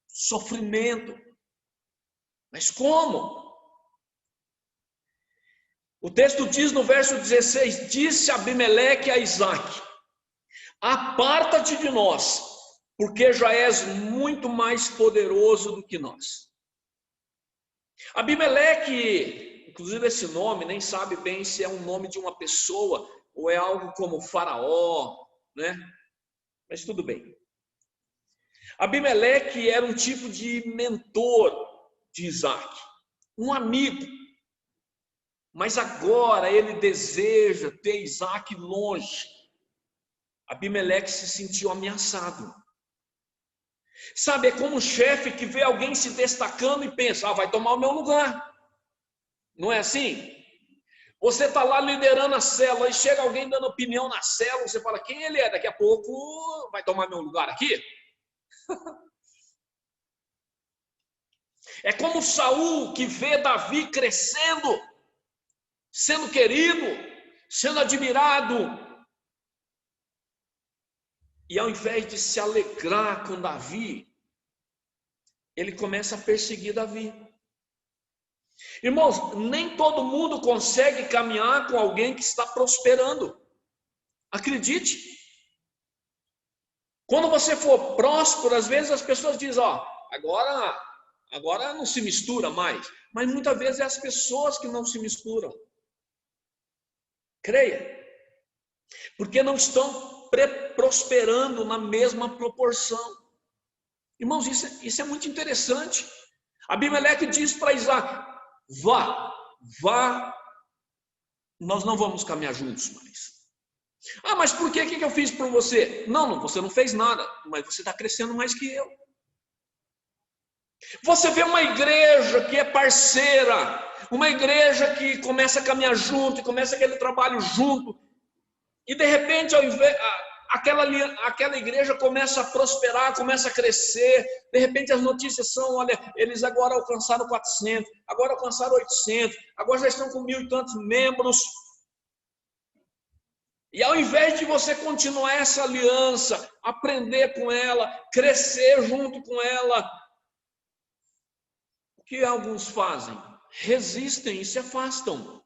sofrimento. Mas como? O texto diz no verso 16, disse Abimeleque a Isaac, aparta-te de nós, porque já és muito mais poderoso do que nós. Abimeleque, inclusive esse nome, nem sabe bem se é um nome de uma pessoa ou é algo como Faraó, né? Mas tudo bem. Abimeleque era um tipo de mentor de Isaac, um amigo. Mas agora ele deseja ter Isaac longe. Abimeleque se sentiu ameaçado. Sabe, é como um chefe que vê alguém se destacando e pensa, vai tomar o meu lugar. Não é assim? Você está lá liderando a célula e chega alguém dando opinião na célula, você fala, quem ele é? Daqui a pouco vai tomar meu lugar aqui? É como Saul que vê Davi crescendo, sendo querido, sendo admirado. E ao invés de se alegrar com Davi, ele começa a perseguir Davi. Irmãos, nem todo mundo consegue caminhar com alguém que está prosperando. Acredite. Quando você for próspero, às vezes as pessoas dizem, agora não se mistura mais. Mas muitas vezes é as pessoas que não se misturam. Creia. Porque não estão prosperando na mesma proporção. Irmãos, isso é muito interessante. Abimeleque diz para Isaac, vá, nós não vamos caminhar juntos mais. Mas por quê? O que eu fiz por você? Não, você não fez nada, mas você está crescendo mais que eu. Você vê uma igreja que é parceira, uma igreja que começa a caminhar junto, e começa aquele trabalho junto, e de repente, aquela igreja começa a prosperar, começa a crescer, de repente as notícias são, olha, eles agora alcançaram 400, agora alcançaram 800, agora já estão com 1.000 e tantos membros. E ao invés de você continuar essa aliança, aprender com ela, crescer junto com ela, o que alguns fazem? Resistem e se afastam.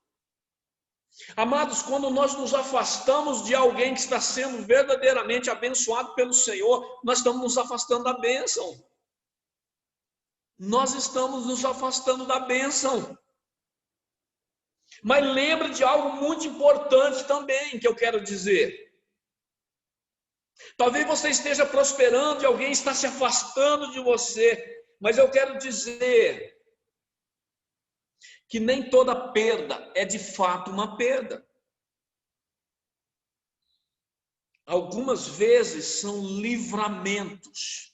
Amados, quando nós nos afastamos de alguém que está sendo verdadeiramente abençoado pelo Senhor, nós estamos nos afastando da bênção. Nós estamos nos afastando da bênção. Mas lembre de algo muito importante também que eu quero dizer. Talvez você esteja prosperando e alguém está se afastando de você, mas eu quero dizer que nem toda perda é de fato uma perda. Algumas vezes são livramentos.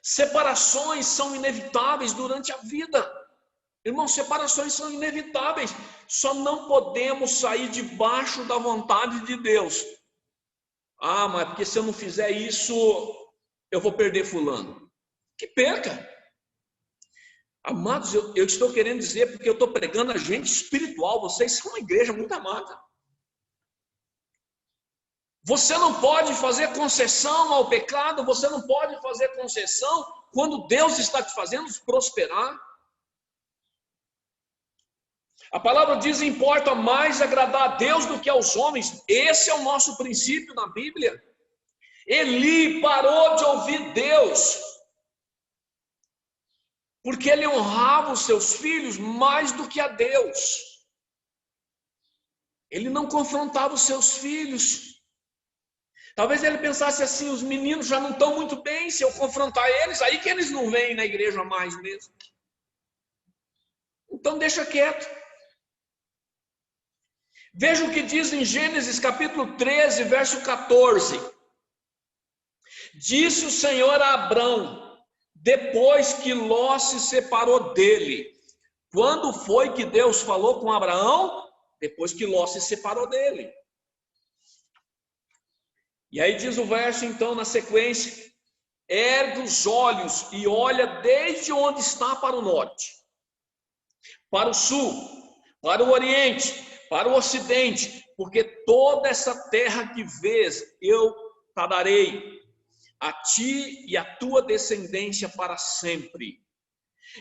Separações são inevitáveis durante a vida. Irmãos, separações são inevitáveis. Só não podemos sair debaixo da vontade de Deus. Mas porque se eu não fizer isso, eu vou perder fulano. Que perca. Amados, eu estou querendo dizer, porque eu estou pregando a gente espiritual, vocês são uma igreja muito amada. Você não pode fazer concessão ao pecado, você não pode fazer concessão quando Deus está te fazendo prosperar. A palavra diz: importa mais agradar a Deus do que aos homens. Esse é o nosso princípio na Bíblia. Eli parou de ouvir Deus, porque ele honrava os seus filhos mais do que a Deus. Ele não confrontava os seus filhos. Talvez ele pensasse assim: os meninos já não estão muito bem, se eu confrontar eles, aí que eles não vêm na igreja mais mesmo. Então deixa quieto. Veja o que diz em Gênesis capítulo 13, verso 14. Disse o Senhor a Abrão, depois que Ló se separou dele. Quando foi que Deus falou com Abraão? Depois que Ló se separou dele. E aí diz o verso então na sequência: ergue os olhos e olha desde onde está para o norte, para o sul, para o oriente, para o ocidente, porque toda essa terra que vês eu te darei, a ti e a tua descendência para sempre.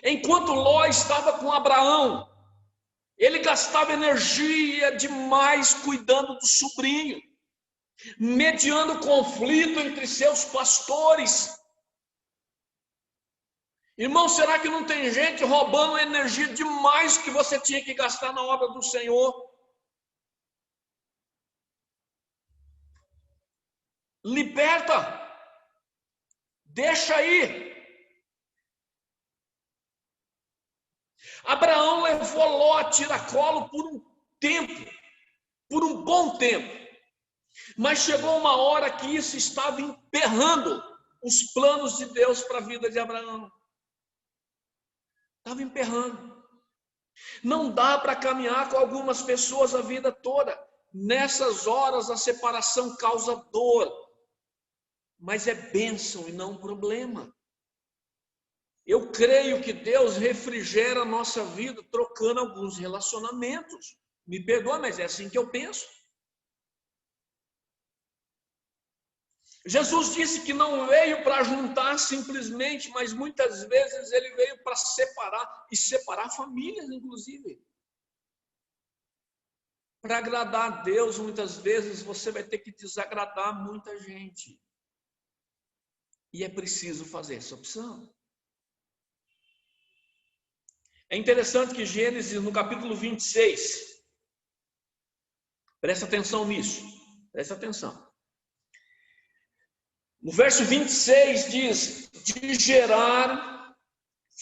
Enquanto Ló estava com Abraão, ele gastava energia demais cuidando do sobrinho, mediando conflito entre seus pastores. Irmão, será que não tem gente roubando energia demais que você tinha que gastar na obra do Senhor? Liberta, deixa aí. Abraão levou Ló a tiracolo por um tempo, por um bom tempo, mas chegou uma hora que isso estava emperrando os planos de Deus para a vida de Abraão. Estava emperrando. Não dá para caminhar com algumas pessoas a vida toda. Nessas horas a separação causa dor, mas é bênção e não problema. Eu creio que Deus refrigera a nossa vida trocando alguns relacionamentos. Me perdoa, mas é assim que eu penso. Jesus disse que não veio para juntar simplesmente, mas muitas vezes ele veio para separar, e separar famílias, inclusive. Para agradar a Deus, muitas vezes você vai ter que desagradar muita gente. E é preciso fazer essa opção. É interessante que Gênesis, no capítulo 26, presta atenção nisso, presta atenção. No verso 26 diz: de Gerar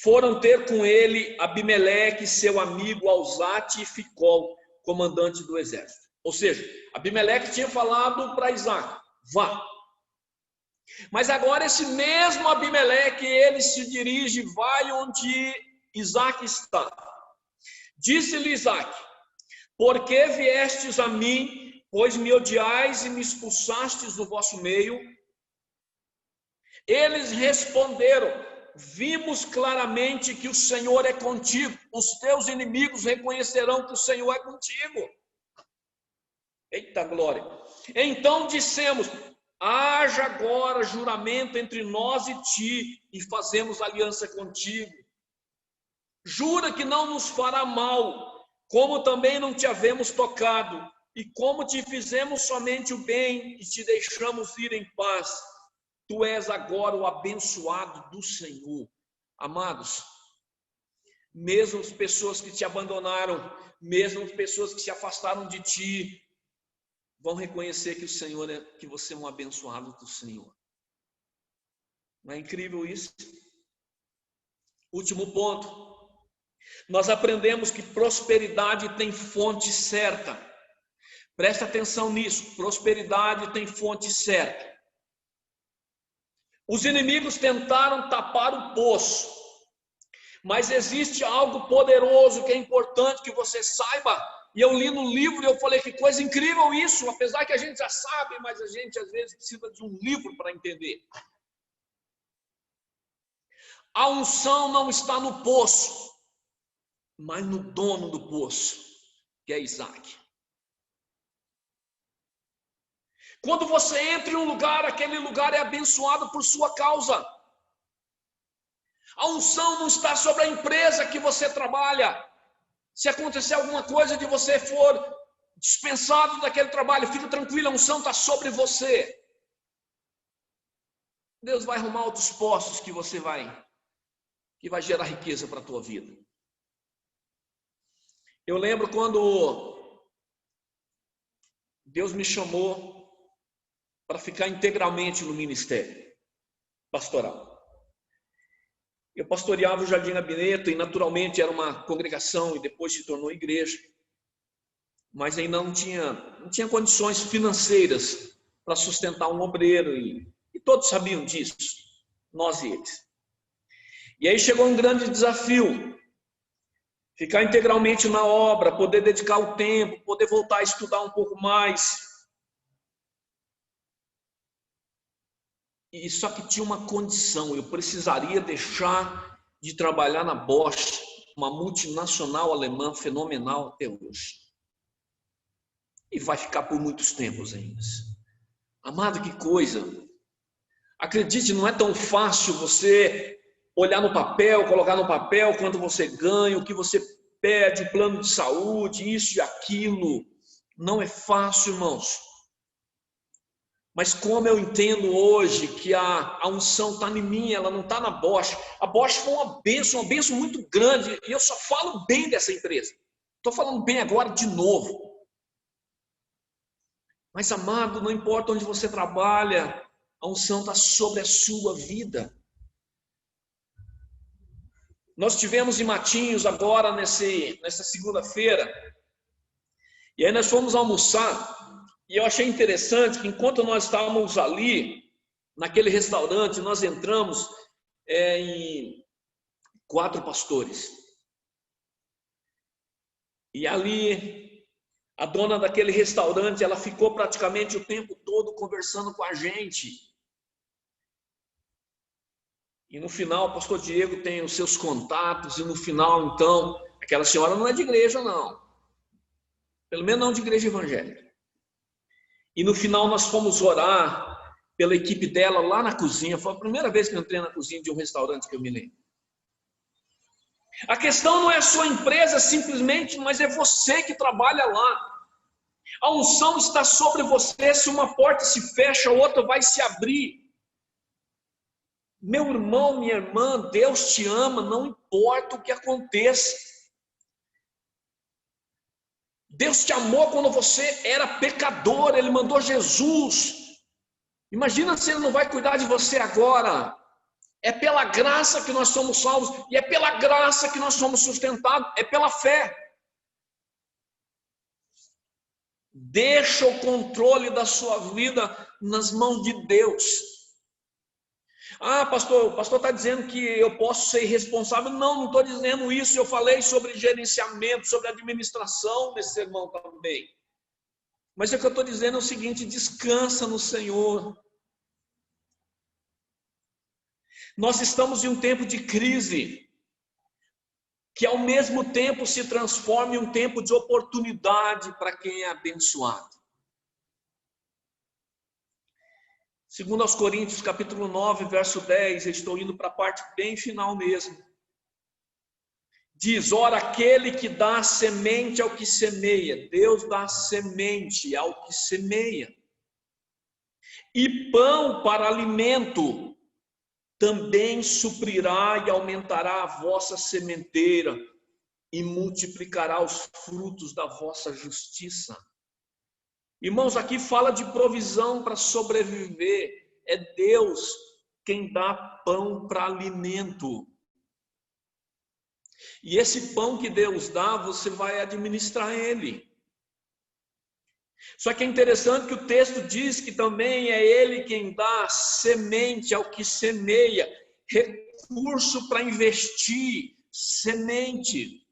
foram ter com ele Abimeleque, seu amigo Alzate e Ficol, comandante do exército. Ou seja, Abimeleque tinha falado para Isaac: vá. Mas agora esse mesmo Abimeleque, ele se dirige, vai onde Isaac está. Disse-lhe Isaac: por que viestes a mim, pois me odiais e me expulsastes do vosso meio? Eles responderam: vimos claramente que o Senhor é contigo, os teus inimigos reconhecerão que o Senhor é contigo. Eita glória! Então dissemos: haja agora juramento entre nós e ti, e fazemos aliança contigo. Jura que não nos fará mal, como também não te havemos tocado, e como te fizemos somente o bem e te deixamos ir em paz. Tu és agora o abençoado do Senhor. Amados, mesmo as pessoas que te abandonaram, mesmo as pessoas que se afastaram de ti, vão reconhecer que o Senhor que você é um abençoado do Senhor. Não é incrível isso? Último ponto. Nós aprendemos que prosperidade tem fonte certa. Presta atenção nisso. Prosperidade tem fonte certa. Os inimigos tentaram tapar o poço, mas existe algo poderoso que é importante que você saiba. E eu li no livro e eu falei: que coisa incrível isso, apesar que a gente já sabe, mas a gente às vezes precisa de um livro para entender. A unção não está no poço, mas no dono do poço, que é Isaac. Quando você entra em um lugar, aquele lugar é abençoado por sua causa. A unção não está sobre a empresa que você trabalha. Se acontecer alguma coisa de você for dispensado daquele trabalho, fica tranquilo, a unção está sobre você. Deus vai arrumar outros postos que vai gerar riqueza para a tua vida. Eu lembro quando Deus me chamou para ficar integralmente no ministério pastoral. Eu pastoreava o Jardim Gabineto e naturalmente era uma congregação e depois se tornou igreja. Mas ainda não tinha condições financeiras para sustentar um obreiro e todos sabiam disso, nós e eles. E aí chegou um grande desafio, ficar integralmente na obra, poder dedicar o tempo, poder voltar a estudar um pouco mais. E só que tinha uma condição, eu precisaria deixar de trabalhar na Bosch, uma multinacional alemã fenomenal até hoje. E vai ficar por muitos tempos ainda. Amado, que coisa! Acredite, não é tão fácil você olhar no papel, colocar no papel quanto você ganha, o que você pede, o plano de saúde, isso e aquilo. Não é fácil, irmãos. Mas como eu entendo hoje que a unção está em mim, ela não está na Bosch. A Bosch foi uma bênção muito grande, e eu só falo bem dessa empresa. Estou falando bem agora de novo. Mas, amado, não importa onde você trabalha, a unção está sobre a sua vida. Nós tivemos em Matinhos agora, nessa segunda-feira, e aí nós fomos almoçar, e eu achei interessante que enquanto nós estávamos ali, naquele restaurante, nós entramos em 4 pastores. E ali, a dona daquele restaurante, ela ficou praticamente o tempo todo conversando com a gente. E no final, o pastor Diego tem os seus contatos, e no final, então, aquela senhora não é de igreja, não. Pelo menos não de igreja evangélica. E no final nós fomos orar pela equipe dela lá na cozinha. Foi a primeira vez que eu entrei na cozinha de um restaurante que eu me lembro. A questão não é a sua empresa simplesmente, mas é você que trabalha lá. A unção está sobre você. Se uma porta se fecha, a outra vai se abrir. Meu irmão, minha irmã, Deus te ama, não importa o que aconteça. Deus te amou quando você era pecador, Ele mandou Jesus. Imagina se Ele não vai cuidar de você agora. É pela graça que nós somos salvos, e é pela graça que nós somos sustentados, é pela fé. Deixa o controle da sua vida nas mãos de Deus. Ah, pastor, o pastor está dizendo que eu posso ser irresponsável. Não estou dizendo isso. Eu falei sobre gerenciamento, sobre administração nesse sermão também. Mas o que eu estou dizendo é o seguinte: descansa no Senhor. Nós estamos em um tempo de crise, que ao mesmo tempo se transforma em um tempo de oportunidade para quem é abençoado. Segundo aos Coríntios, capítulo 9, verso 10, eu estou indo para a parte bem final mesmo. Diz: ora, aquele que dá semente ao que semeia, Deus dá semente ao que semeia, e pão para alimento, também suprirá e aumentará a vossa sementeira, e multiplicará os frutos da vossa justiça. Irmãos, aqui fala de provisão para sobreviver. É Deus quem dá pão para alimento. E esse pão que Deus dá, você vai administrar ele. Só que é interessante que o texto diz que também é Ele quem dá semente ao que semeia, recurso para investir, semente.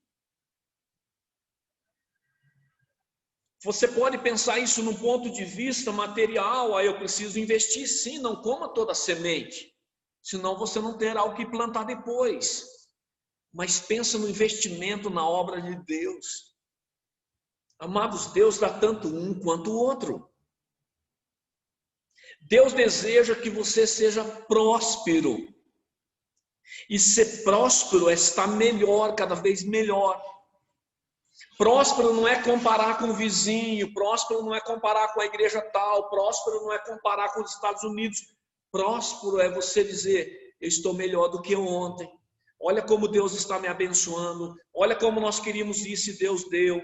Você pode pensar isso no ponto de vista material. Aí eu preciso investir, sim, não coma toda a semente. senão você não terá o que plantar depois. Mas pensa no investimento na obra de Deus. Amados, Deus dá tanto um quanto o outro. Deus deseja que você seja próspero. E ser próspero é estar melhor, cada vez melhor. Próspero não é comparar com o vizinho, próspero não é comparar com a igreja tal, próspero não é comparar com os Estados Unidos. Próspero é você dizer, eu estou melhor do que ontem. Olha como Deus está me abençoando. Olha como nós queríamos isso e Deus deu.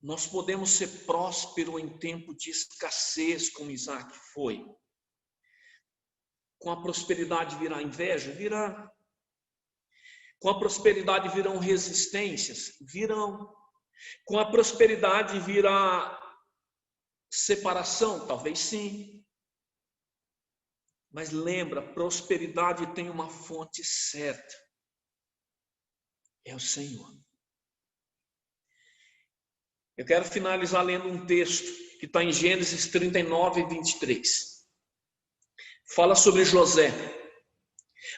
Nós podemos ser prósperos em tempo de escassez, como Isaac foi. Com a prosperidade virá inveja? Virá. Com a prosperidade virão resistências? Virão. Com a prosperidade virá separação? Talvez sim. Mas lembra, prosperidade tem uma fonte certa. É o Senhor. Eu quero finalizar lendo um texto que está em Gênesis 39, 23. Fala sobre José.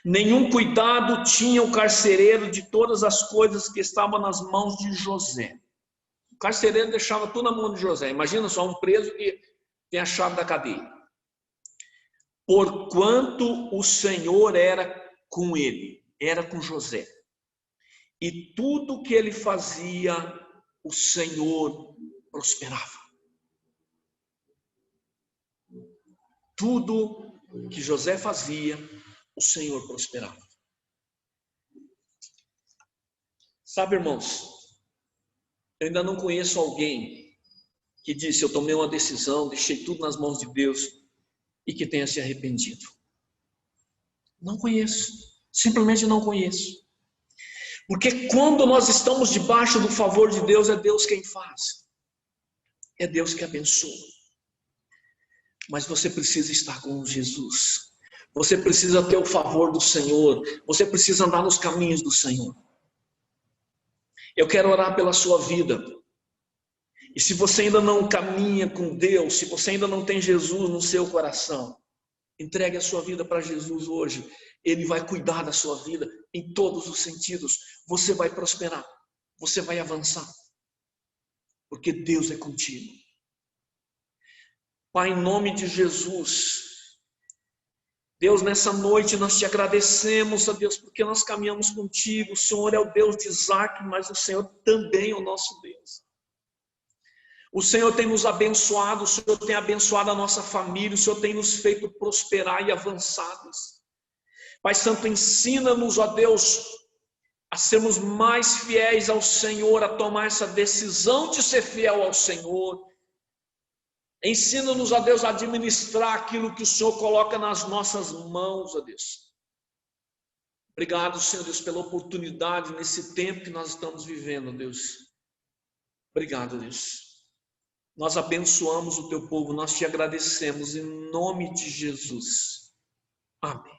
Nenhum cuidado tinha o carcereiro de todas as coisas que estavam nas mãos de José. O carcereiro deixava tudo na mão de José. Imagina só um preso que tem a chave da cadeia. Porquanto o Senhor era com ele, era com José. E tudo que ele fazia, o Senhor prosperava. Tudo que José fazia, o Senhor prosperava. Sabe, irmãos, eu ainda não conheço alguém que disse, eu tomei uma decisão, deixei tudo nas mãos de Deus e que tenha se arrependido. Não conheço, simplesmente não conheço. Porque quando nós estamos debaixo do favor de Deus, é Deus quem faz. É Deus que abençoa. Mas você precisa estar com Jesus. Você precisa ter o favor do Senhor. Você precisa andar nos caminhos do Senhor. Eu quero orar pela sua vida. E se você ainda não caminha com Deus, se você ainda não tem Jesus no seu coração, entregue a sua vida para Jesus hoje. Ele vai cuidar da sua vida em todos os sentidos. Você vai prosperar. Você vai avançar. Porque Deus é contigo. Pai, em nome de Jesus. Deus, nessa noite nós te agradecemos, ó Deus, porque nós caminhamos contigo. O Senhor é o Deus de Isaac, mas o Senhor também é o nosso Deus. O Senhor tem nos abençoado, o Senhor tem abençoado a nossa família, o Senhor tem nos feito prosperar e avançados. Pai Santo, ensina-nos, ó Deus, a sermos mais fiéis ao Senhor, a tomar essa decisão de ser fiel ao Senhor. Ensina-nos, ó Deus, a administrar aquilo que o Senhor coloca nas nossas mãos, ó Deus. Obrigado, Senhor Deus, pela oportunidade nesse tempo que nós estamos vivendo, Deus. Obrigado, Deus. Nós abençoamos o teu povo, nós te agradecemos em nome de Jesus. Amém.